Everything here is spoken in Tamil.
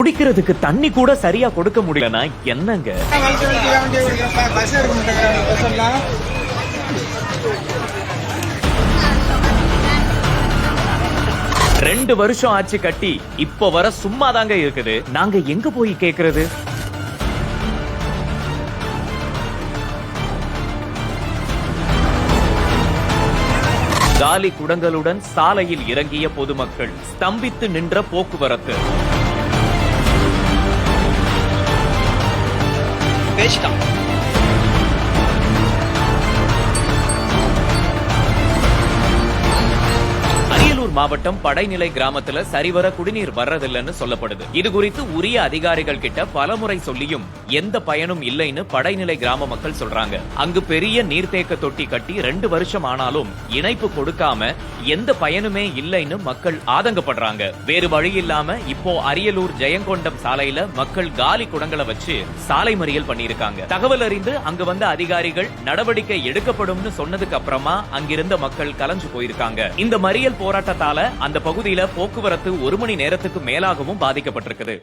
குடிக்கிறதுக்கு தண்ணி கூட சரியா கொடுக்க முடியலனா என்னங்க? 2 வருஷம் ஆச்சு கட்டி, இப்ப வர சும்மா தாங்க இருக்குது. நாங்க எங்க போய் கேக்குறது? காலி குடங்களுடன் சாலையில் இறங்கிய பொதுமக்கள், ஸ்தம்பித்து நின்ற போக்குவரத்து. அரியலூர் மாவட்டம் படைநிலை கிராமத்துல சரிவர குடிநீர் வர்றதில்லைன்னு சொல்லப்படுது. இது குறித்து உரிய அதிகாரிகள் கிட்ட பலமுறை சொல்லியும் எந்த பயனும் இல்லைன்னு படைநிலை கிராம மக்கள் சொல்றாங்க. அங்கு பெரிய நீர்த்தேக்க தொட்டி கட்டி 2 வருஷம் ஆனாலும் இணைப்பு கொடுக்காம எந்த பயனுமே இல்லைன்னு மக்கள் ஆதங்கப்படுறாங்க. வேறு வழி இல்லாம இப்போ அரியலூர் ஜெயங்கொண்டம் சாலையில மக்கள் காலி குடங்களை வச்சு சாலை மறியல் பண்ணியிருக்காங்க. தகவல் அறிந்து அங்கு வந்த அதிகாரிகள் நடவடிக்கை எடுக்கப்படும்னு சொன்னதுக்கு அப்புறமா அங்கிருந்த மக்கள் கலஞ்சு போயிருக்காங்க. இந்த மறியல் போராட்டத்தால அந்த பகுதியில போக்குவரத்து 1 மணி நேரத்துக்கு மேலாகவும் பாதிக்கப்பட்டிருக்குது.